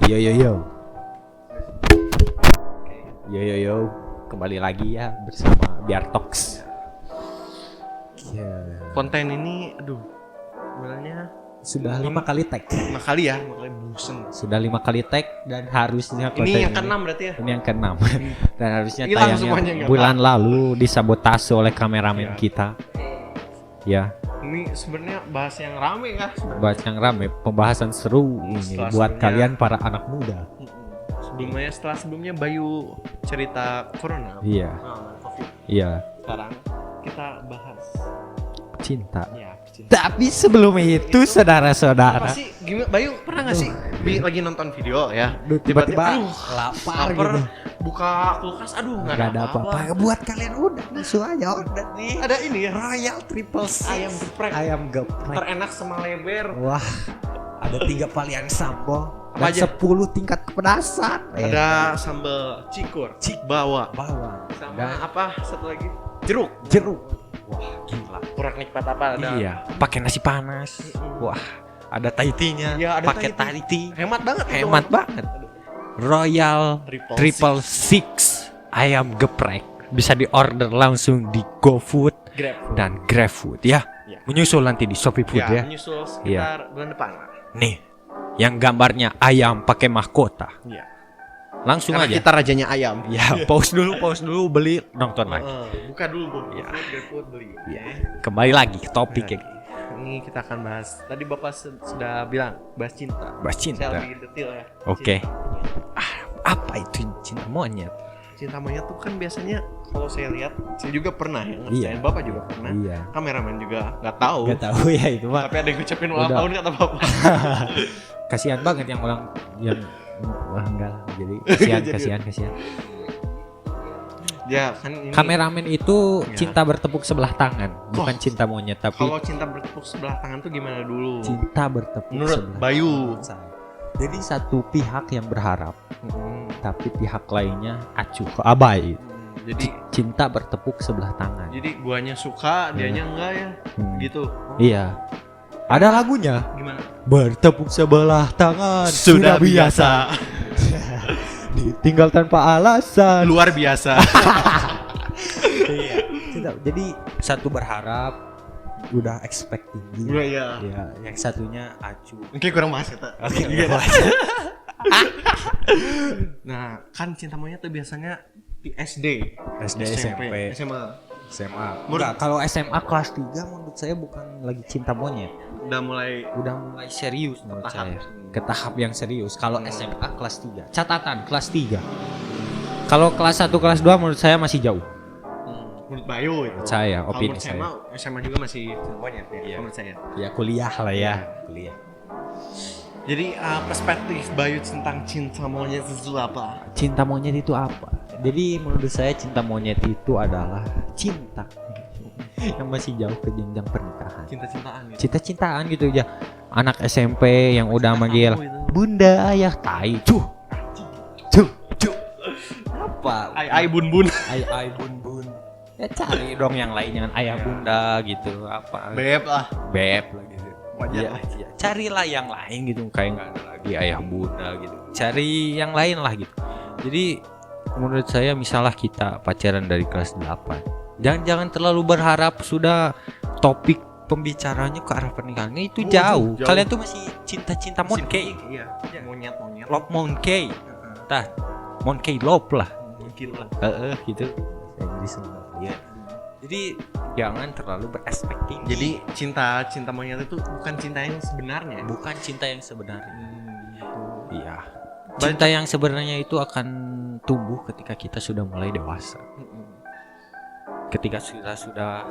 Yo yo yo. Yo yo yo. Kembali lagi ya bersama Biar Talks. Konten ini sebenarnya sudah 5 kali tag. 5 kali ya, 5 kali bosen. Sudah 5 kali tag dan harusnya konten Ini yang ke-6 berarti ya? Ini yang ke-6. Dan harusnya Hilang tayangnya semuanya, nggak bulan lalu disabotase oleh kameramen kita. Ya, Ini sebenarnya bahas yang rame kan? bahas yang rame, pembahasan seru ini Setelah buat sebelumnya- kalian para anak muda. Sebelumnya Bayu cerita corona. Iya, Covid. iya, Sekarang kita bahas cinta. ya cinta. Tapi sebelum itu, Apa saudara-saudara, sih? Gimana Bayu pernah nggak sih lagi nonton video ya? tiba-tiba aduh, lapar lapar, gitu. buka kulkas, aduh nggak Nggak ada apa-apa. Buat kalian udah langsung aja order nih. Ada ini ya, Royal Triple Six. ayam geprek Ayam geprek. terenak sama leber. Wah, ada 3 varian sambal Apa dan aja? 10 tingkat kepedasan. Ada sambal cikur, bawang, bawang sama dan apa satu lagi? Jeruk. jeruk. Wah, gila. Kurang nikmat apa ada? Iya, pakai nasi panas. Wah, ada Tahitinya. Iya, ada pakai Tahiti. Tahiti. Hemat banget. itu. Hemat banget. Royal Triple Six ayam geprek bisa diorder langsung di GoFood Grab. dan GrabFood ya. Iya. Menyusul nanti di Shopee Food ya. Menyusul sekitar bulan depan lah. Nih, yang gambarnya ayam pakai mahkota. Iya. Langsung Karena aja. kita rajanya ayam. Ya, pause dulu beli nonton lagi. Buka dulu GoFood, Iya. GrabFood beli. Ya, kembali lagi ke topik ya. Ini kita akan bahas. Tadi Bapak sudah bilang bahas cinta. Bahas cinta. Saya lebih detail ya. Oke. Cinta. Apa itu cinta monyet? Cinta monyet tuh kan biasanya kalau saya lihat, saya juga pernah ya Iya. ngerjain. Bapak juga pernah. Iya. Kameramen juga nggak tahu. Gak tahu ya itu mah. Tapi ada yang ngucapin ulang Udah. tahun kata Bapak. Kasihan banget yang ulang yang wah enggak lah. Jadi kasihan. Ya kan ini. Kameramen itu Ya. cinta bertepuk sebelah tangan, bukan cinta monyet tapi Kalau cinta bertepuk sebelah tangan tuh gimana dulu? cinta bertepuk Menurut sebelah Bayu. tangan. Jadi satu pihak yang berharap, Hmm, tapi pihak lainnya acuh abai. Jadi Cinta bertepuk sebelah tangan. guanya suka, dianya enggak ya. Hmm. Gitu. Iya. Ada lagunya. Gimana? Bertepuk sebelah tangan sudah biasa. Ditinggal tanpa alasan. Luar biasa. Iya. Jadi satu berharap, udah expect tinggi. Iya. Ya, yang satunya acuh. Mungkin kurang bahas ya. Oke. Nah, kan cinta monyet tuh biasanya di SD, SD, SMP, SMA. SMA. Menurut- Enggak, kalau SMA kelas 3 menurut saya bukan lagi cinta monyet. Udah mulai Udah mulai serius menurut tahap. saya. Ke tahap yang serius. Kalau SMA kelas 3. Catatan kelas 3. Kalau kelas 1 kelas 2 menurut saya masih jauh. menurut Bayu itu. Saya, Kalau opini menurut saya. SMA juga masih cinta monyet ya, Iya. menurut saya. Ya kuliah lah ya. Kuliah. Jadi perspektif Bayu tentang cinta monyet itu apa? Cinta monyet itu apa? Jadi menurut saya cinta monyet itu adalah cinta yang masih jauh ke jenjang pernikahan. Cinta-cintaan gitu. Cinta-cintaan gitu aja. Anak SMP yang udah manggil Kamu itu. bunda, ayah, tai, cuh. Apa? Ai bun-bun. Ai bun. Ya cari dong yang lain, jangan ayah bunda gitu. Apa? Beb lah. Beb lah gitu. Wajar Iya, lah. iya. Carilah yang lain gitu, kayak nggak ada lagi ayah bunda gitu. Cari yang lain lah gitu. Jadi menurut saya misalnya kita pacaran dari kelas 8, jangan terlalu berharap sudah topik pembicaranya ke arah pernikahan. Itu Oh, jauh. jauh. Kalian tuh masih cinta-cinta monkey. Iya. Monyet-monyet. Love monkey. Tah, monkey love lah. Mungkin lah. Gitu. Ya. Jadi jangan terlalu berespektif. Jadi cinta monyet itu bukan cinta yang sebenarnya. bukan cinta yang sebenarnya. Gitu. Iya. Cinta yang sebenarnya itu akan tumbuh ketika kita sudah mulai dewasa. Ketika sudah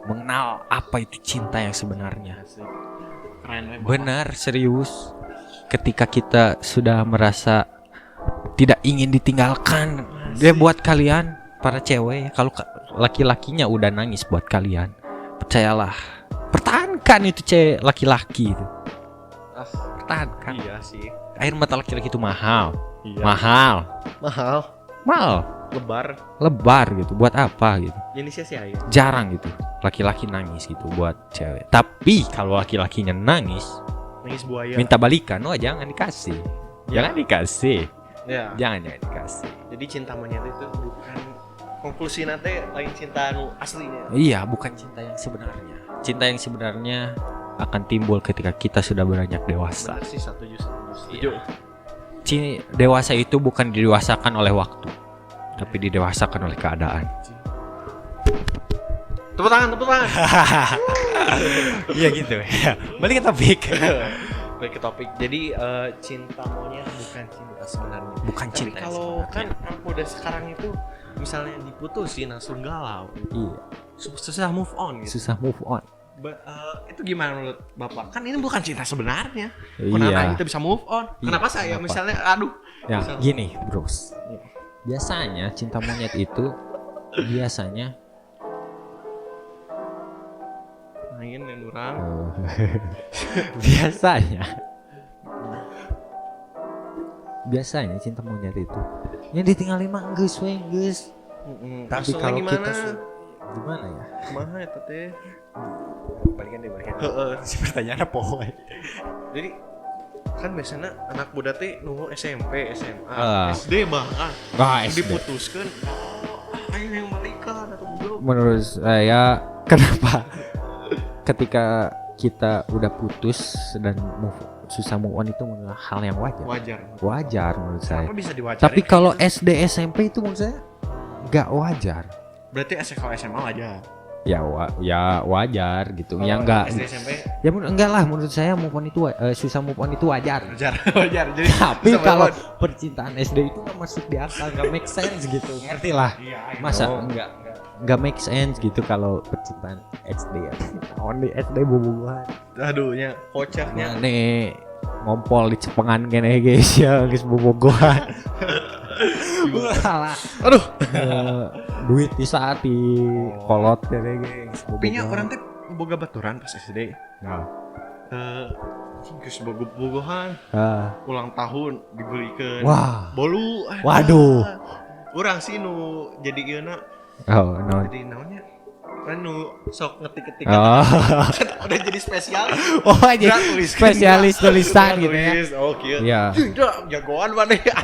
mengenal apa itu cinta yang sebenarnya. Keren. Benar, serius. Ketika kita sudah merasa tidak ingin ditinggalkan. Dia buat kalian para cewek, kalau laki-lakinya udah nangis buat kalian, percayalah, pertahankan itu cewek laki-laki itu. Pertahankan. Iya sih. Air mata laki-laki itu mahal. Iya. Mahal. Lebar gitu. Buat apa gitu? Jenisnya sih air. Jarang gitu laki-laki nangis gitu buat cewek. Tapi kalau laki-lakinya nangis Nangis buaya. minta balikan, jangan dikasih. Jangan dikasih. Ya. Jangan dikasih. Jadi cinta monyet itu bukan konklusi nanti lain cinta nu aslinya. Iya, bukan cinta yang sebenarnya. Cinta yang sebenarnya akan timbul ketika kita sudah beranjak dewasa. Benar sih, setuju. Dewasa itu bukan didewasakan oleh waktu, tapi didewasakan oleh keadaan. Tepuk tangan. Iya gitu. Balik ke topik. Balik ke topik. Jadi cinta monyet bukan cinta sebenarnya. Bukan Tapi cinta. kalau kan anak muda sekarang itu misalnya diputusin langsung galau. Iya, Susah move on gitu. susah move on. Itu gimana menurut Bapak? Kan ini bukan cinta sebenarnya. Iya. Kenapa kita bisa move on? Iya, Kenapa saya kenapa? misalnya Ya, misalnya- gini, Bros. Biasanya cinta monyet itu biasanya main dan orang biasanya cinta monyet itu yang ditinggalin mah geus we geus. Tapi Maksudnya kalau gimana? kita gimana ya? Kumaha eta teh? Balikan. Heeh. Si pertanyaan apa we? Jadi kan biasanya anak muda teh nunggu SMP, SMA, Ah. SD bahkan SD. diputuskan. Ayo yang balikan atau belum? Menurut saya kenapa ketika kita udah putus dan susah move on itu menurut hal yang wajar menurut saya. Apa bisa diwajarin? Tapi kalau SD SMP itu menurut saya nggak wajar. berarti kalau SMA wajar. Ya wajar gitu. Ya enggak. SD SMP Ya enggak lah, menurut saya move on itu susah move on itu wajar. wajar. Jadi Tapi bisa kalau move on. percintaan SD itu nggak masuk di akal, nggak make sense gitu. Ngerti lah. Iya, I Masa know. nggak make sense gitu kalau percintaan SD ya. Tahun di SD bobogohan. Aduhnya kocaknya. Nih ngompol di cepengan kene guys ya, guys bobogohan. Salah. Aduh. Duit di saat di kolot kene guys. Tapi nya orang teh boga baturan pas SD. Nah. Geus bogohan ulang tahun dibelikan. Wah. Bolu. Waduh. Urang sih nu jadi ieu Oh, no. jadi naonnya? Kan nu sok ngetik-ngetik. Oh. Kan udah jadi spesial. Oh, jadi Gerak tulis. spesialis tulisan gitu ya. Tulis. Oh, kieu. Iya. Tidak, jagoan mana ya?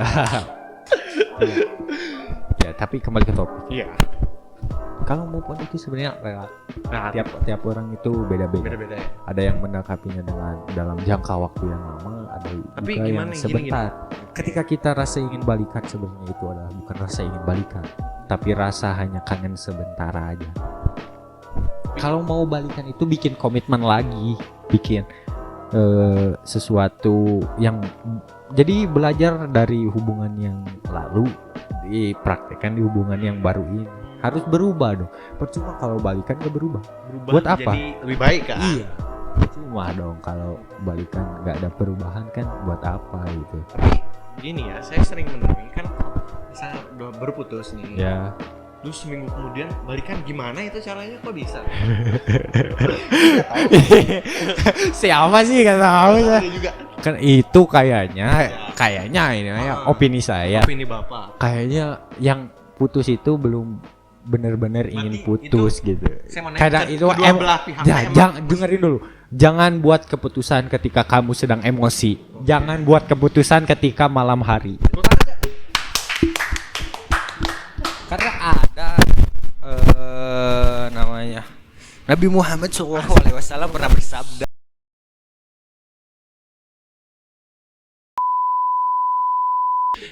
Ya, tapi kembali ke topik. Iya. Kalau move on itu sebenarnya Nah, tiap orang itu beda-beda. beda-beda ya. Ada yang menangkapinya dalam jangka waktu yang lama, ada Tapi juga gimana yang sebentar. gini? Ketika kita rasa ingin balikan sebenarnya itu adalah bukan rasa ingin balikan, tapi rasa hanya kangen sebentar aja. Kalau mau balikan itu bikin komitmen lagi, bikin sesuatu yang jadi belajar dari hubungan yang lalu dipraktekkan di hubungan yang baru ini. Harus berubah dong. Percuma kalau balikan gak berubah. Buat apa? Jadi lebih baik kan? Iya. Cuma dong kalau balikan nggak ada perubahan kan buat apa gitu. Gini ya, saya sering menemui kan misalnya udah berputus nih. Ya. Terus seminggu kemudian balikan gimana itu caranya kok bisa? Siapa sih nggak tahu saya. Ada juga Kan itu kayaknya ini ya opini saya. opini Bapak. Kayaknya yang putus itu belum benar-benar ingin Berarti putus gitu. Saya mau Kadang nanya, itu kedua belah pihak emang jangan dengerin dulu. Jangan buat keputusan ketika kamu sedang emosi. Jangan buat keputusan ketika malam hari. Tepuk tangan aja. Karena ada namanya Nabi Muhammad SAW pernah bersabda,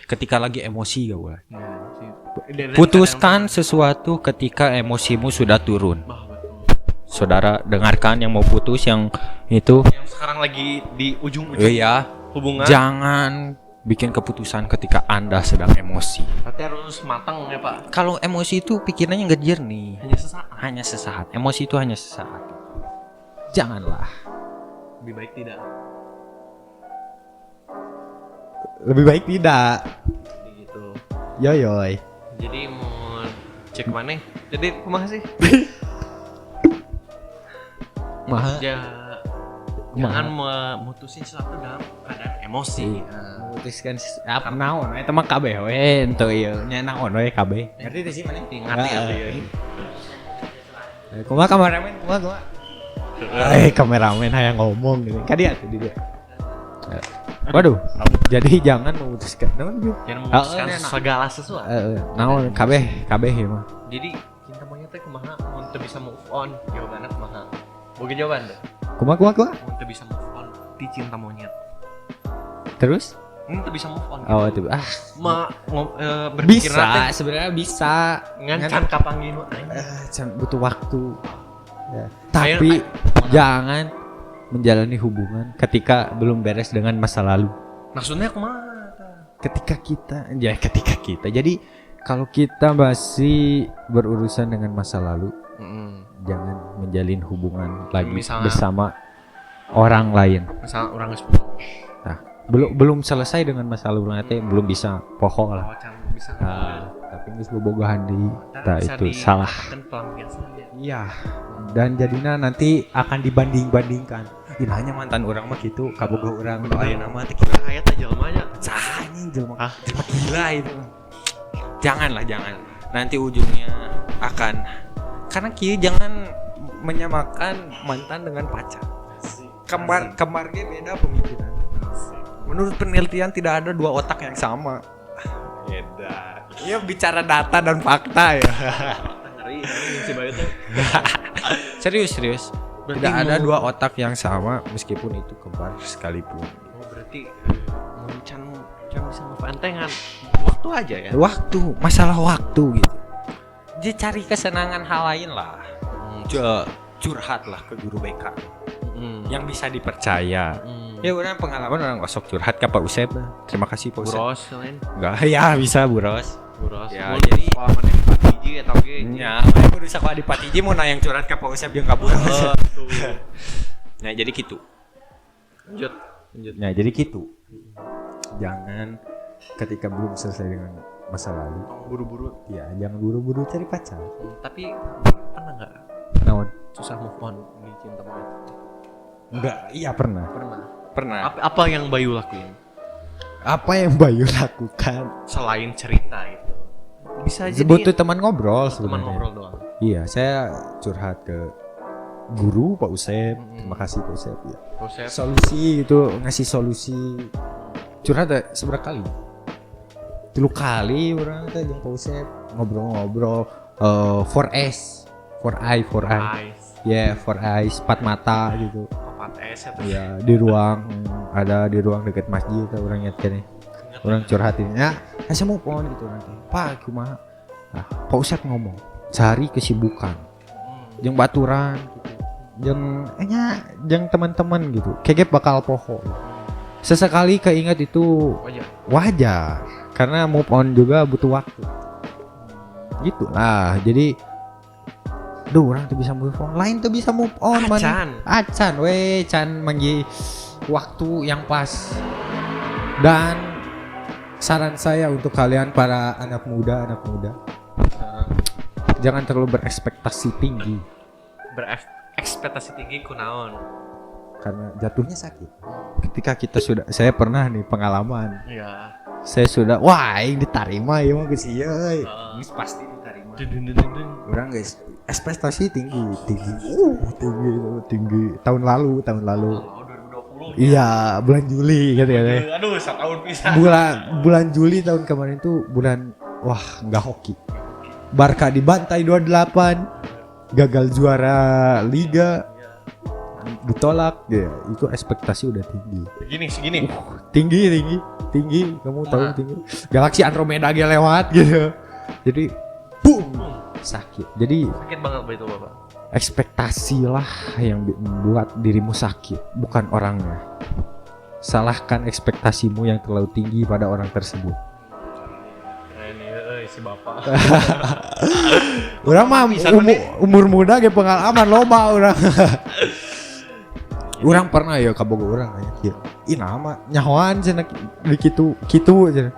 ketika lagi emosi gak boleh. Putuskan sesuatu ketika emosimu sudah turun. Saudara dengarkan yang mau putus yang itu. Yang sekarang lagi di ujung-ujung Iya. hubungan. Jangan bikin keputusan ketika Anda sedang emosi. Berarti harus matang ya Pak. Kalau emosi itu pikirannya nggak jernih. Hanya sesaat. Hanya sesaat. Emosi itu hanya sesaat. Janganlah. Lebih baik tidak. Lebih baik tidak. Jadi gitu. Yoyoy. Jadi mau cek mana? Jadi kumaha sih? Maha. Jangan memutusin sesuatu dalam keadaan emosi. Memutuskan apa naon eta mah kabeh we ento ieu nya naon we kabeh. Ngerti teh sih mana? Ngerti ya. Kumaha kameramen? Kumaha? Kameramen hayang ngomong gitu. Ka dia tuh di dia. Waduh. Jadi jangan memutuskan. Naon gitu. Jangan memutuskan Enak. segala sesuatu. Naon kabeh ya mah. Jadi cinta monyet teh kumaha mun teu bisa move on, jawabanna kumaha? Boga jawaban deh. Kumaha? Mun teu bisa move on di cinta monyet. Terus? Mun teu bisa move on. Oh itu berpikir bisa sebenarnya bisa ngan kapanggih nu aing. butuh waktu ya. Tapi jangan menjalani hubungan ketika belum beres dengan masa lalu. Maksudnya kumaha? Ketika kita jadi kalau kita masih berurusan dengan masa lalu, jangan menjalin hubungan lagi Misalnya, bersama orang lain. Misal orang geus Nah, belum selesai dengan masa lalu nanti belum bisa poho lah. bisa. Tapi geus bobogohan deui. Tah Bisa itu salah. Kan pelampiasan dia. Iya. Dan jadinya nanti akan dibanding-bandingkan. Hanya mantan orang mah gitu, kabogoh orang nu aya nama teh Kira aya teh jelema nya. sah anjing jelema gila itu. Jangan. Nanti ujungnya akan karena kieu jangan menyamakan mantan dengan pacar. Kembar ge beda pemikiran. Menurut penelitian tidak ada dua otak yang sama. Beda. Ya bicara data dan fakta ya. Ngeri si bayu teh. Serius. Berarti Tidak ada dua otak yang sama meskipun itu kembar sekalipun. Oh, berarti mun can bisa ngefantengan waktu aja ya. Masalah waktu gitu. Dia cari kesenangan hal lain lah. Curhat lah ke guru BK yang bisa dipercaya. Ya orang pengalaman orang gosok curhat ke Pak Usep. Terima kasih Pak Usep. Buros lain. Enggak, ya bisa buros. Ya, jadi pengalaman Pak Iji eta oge. nya, mana kudu sakoa di Patiji mau yang curhat ke Pak Usep jeung ka buros. Nah, jadi gitu. Lanjut. Nah, jadi gitu. Jangan ketika belum selesai dengan masa lalu, Buru-buru. ya jangan buru-buru cari pacar. Tapi pernah enggak Naon? susah move on di cinta monyet? Enggak, iya pernah. Pernah. Apa yang Bayu lakuin Apa yang Bayu lakukan? selain cerita itu? Bisa jadi Butuh teman ngobrol teman sebenarnya. ngobrol doang. Iya, saya curhat ke guru Pak Usep. Terima kasih Pak Usep ya. Proses Solusi itu ngasih solusi. Curhat seberapa kali? 3 kali orang teh jeung Pak Usep ngobrol-ngobrol 4S. 4I. eyes, Ya, 4 eyes, 4 mata gitu. 4S atau Ya, di ruang dekat masjid orang ingat kan. Orang curhatinnya, saya move on gitu nanti. Pak, kumaha? Nah, Pak Ustadz ngomong, cari kesibukan. Jeung baturan gitu. Jeung teman-teman gitu. Kegep bakal poho. Sesekali keinget itu wajar karena move on juga butuh waktu. Gitu lah. Jadi orang tuh bisa move on, lain tuh bisa move on. Acan we can manggi waktu yang pas. Dan saran saya untuk kalian para anak muda, jangan terlalu berekspektasi tinggi berekspektasi tinggi kunaon. karena jatuhnya sakit. Ketika saya pernah nih pengalaman. Iya. Saya sudah aing diterima ya mah geus ieu euy. Geus pasti diterima. Urang guys, ekspektasi tinggi. Tinggi. Tahun lalu. 2020. Iya, bulan Juli gitu ya. Aduh, 1 tahun pisah. Bulan Juli tahun kemarin tuh bulan enggak hoki. Barca dibantai 28, gagal juara liga. Ditolak ya, itu ekspektasi udah tinggi. Segini. Tinggi, kamu tahu tinggi. Galaksi Andromeda aja lewat gitu. Jadi boom, sakit. Jadi Sakit banget itu Bapak. ekspektasi lah yang membuat dirimu sakit, bukan orangnya. Salahkan ekspektasimu yang terlalu tinggi pada orang tersebut. Keren ya, si Bapak. Urang mah umur muda ge pengalaman loba urang. Urang pernah ya kabogo urang aya kieu. Ih nama nyahoan cenah di kitu cenah.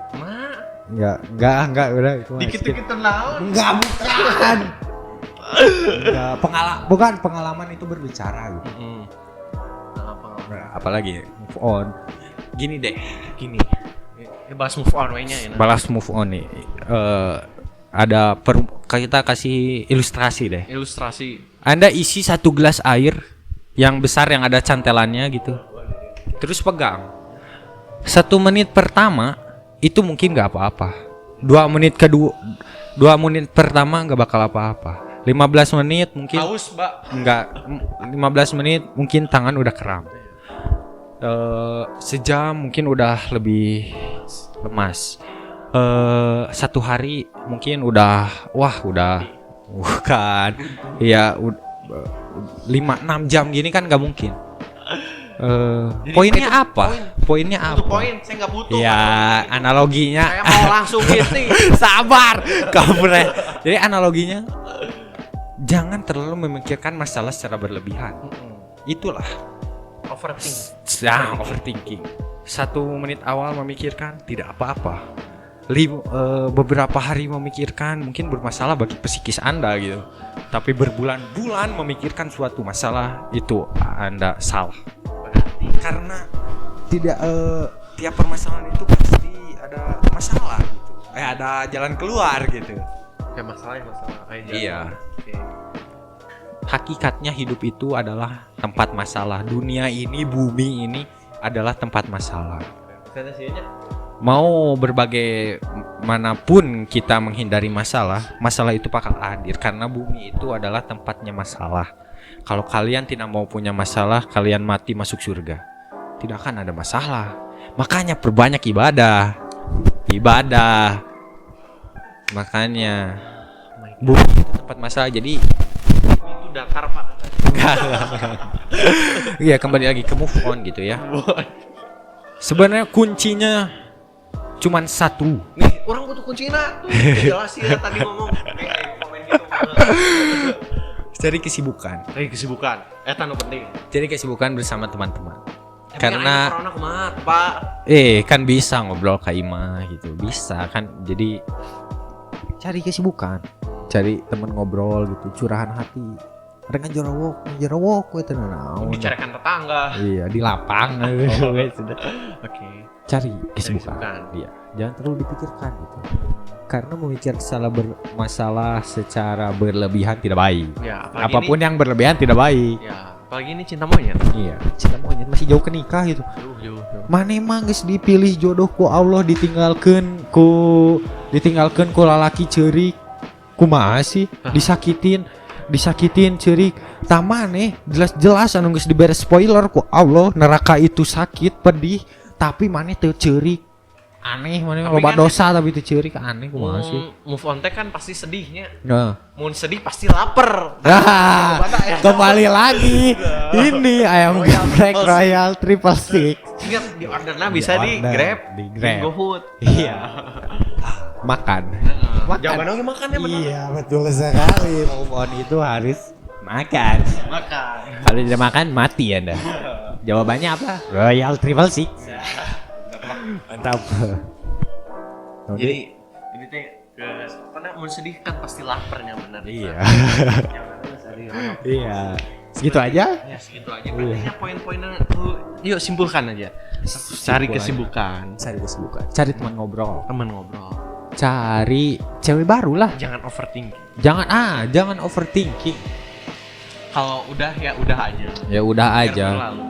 Enggak urang itu. Dikit-dikit naon? Enggak bukan. Bukan pengalaman itu berbicara gitu. Apalagi move on. Gini deh. Bahas move on we-nya ya. Balas move on nih. Kita kasih ilustrasi deh. Ilustrasi. Anda isi 1 gelas air yang besar yang ada cantelannya gitu. Terus pegang. 1 menit pertama itu mungkin nggak apa-apa. 2 menit pertama nggak bakal apa-apa. 15 menit mungkin Haus, Mbak. nggak. 15 menit mungkin tangan udah kram. Sejam mungkin udah lebih lemas. 1 hari mungkin udah bukan ya 5-6 jam gini kan nggak mungkin. Jadi Poinnya itu apa? Poinnya Itu apa? poin, saya nggak butuh. Ya analoginya. Saya mau langsung gitu. Sabar, kampret. Jadi analoginya jangan terlalu memikirkan masalah secara berlebihan. Itulah overthinking. 1 menit awal memikirkan tidak apa-apa. Beberapa hari memikirkan mungkin bermasalah bagi psikis Anda gitu. Tapi berbulan-bulan memikirkan suatu masalah itu Anda salah. Karena tidak tiap permasalahan itu pasti ada masalah gitu. Ada jalan keluar gitu. Kayak masalah kayak jalan. Iya. Oke. Hakikatnya hidup itu adalah tempat masalah. Dunia ini, bumi ini adalah tempat masalah. Sensasinya Mau berbagai manapun kita menghindari masalah, masalah itu bakal hadir karena bumi itu adalah tempatnya masalah. Kalau kalian tidak mau punya masalah, kalian mati masuk surga. Tidak akan ada masalah. Makanya perbanyak ibadah. Makanya bumi itu tempat masalah. Jadi itu datar, Pak. iya, kembali lagi ke move on gitu ya. Sebenarnya kuncinya cuman 1. Nih, orang butuh kuncinya tuh. Jelasin ya tadi ngomong. Komen gitu. Cari kesibukan. Kesibukan. Tanu penting. Jadi kesibukan bersama teman-teman. Tapi Karena corona kumaha, Pak? kan bisa ngobrol ke Ima gitu. Bisa kan. Jadi cari kesibukan. Cari teman ngobrol gitu, curahan hati. Dengan jerawok we teh naon. Bicarakan tetangga. Iya, di lapangan sudah. Oke. Cari kesibukan. Kesibukan. Iya, jangan terlalu dipikirkan gitu. Karena memikirkan masalah secara berlebihan tidak baik. Ya, Apapun yang berlebihan tidak baik. Ya, apalagi ini cinta monyet. Iya, cinta monyet masih jauh ke nikah gitu. Jauh. Mana emang geus dipilih jodoh ku Allah ditinggalkeun ku lalaki ceurik. Kumaha sih? Disakitin ceurik. Tamane jelas-jelas anu geus dibere spoiler ku Allah, neraka itu sakit, pedih, tapi maneh teu ceurik. Aneh maneh Tapi loba kan dosa tapi teu ceurik aneh kumaha sih? Move on teh kan pasti sedihnya. Nah. Mun sedih pasti lapar. Kembali lagi. Ini ayam geprek Royal Triple Six. Ingat di ordernya bisa di Grab, di Grab. GoFood. Iya. Makan. Jawaban oke makan ya benar. Iya, betul sekali. Move on itu harus makan. Kalau tidak makan mati Anda. Jawabannya apa? Royal Triple Six. Mantap. Jadi ini teh karena mun sedih kan pasti laparnya benar. Iya. Iya. Segitu aja? Ya segitu aja. Berarti poin-poinnya tuh yuk simpulkan aja. Cari kesibukan. Cari teman ngobrol. Teman ngobrol. Cari cewek baru lah. Jangan overthinking. Jangan overthinking. Kalau udah ya udah aja. Ya udah aja. Terlalu.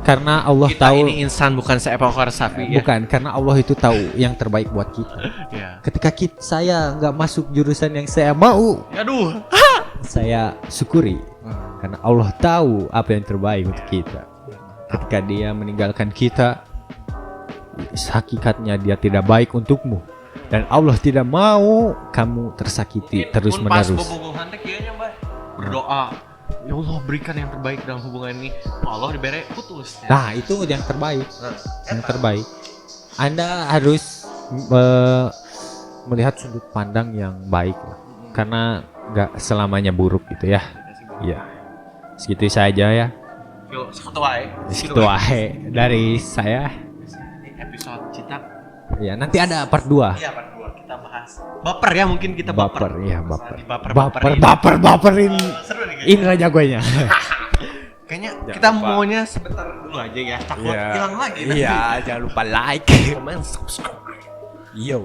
Karena Allah Kita tahu ini insan bukan seekor sapi ya. bukan, karena Allah itu tahu yang terbaik buat kita. Ya. Ketika saya nggak masuk jurusan yang saya mau, Aduh. saya syukuri karena Allah tahu apa yang terbaik untuk kita. Ketika Dia meninggalkan kita, hakikatnya Dia tidak baik untukmu dan Allah tidak mau kamu tersakiti terus menerus. Pas bobogohan teh kieu nya, Mbak. Berdoa, ya Allah berikan yang terbaik dalam hubungan ini. Allah diberi putus. Ya. Nah, itu yang terbaik. Yang terbaik. Anda harus melihat sudut pandang yang baik lah. Karena nggak selamanya buruk gitu ya. Iya. Segitu saja ya. Yuk, segitu wae. Segitu wae dari saya. Ini episode cinta. Ya, nanti ada part 2. Iya, part 2 kita bahas. Baper ya mungkin kita baper. Iya, baper. Baperin. Baperin. Seru nih kayaknya. Inilah jagonya. Kayaknya Jangan kita lupa. maunya sebentar dulu aja ya. Takut hilang lagi. Iya, jangan lupa like, Comment, subscribe. yo.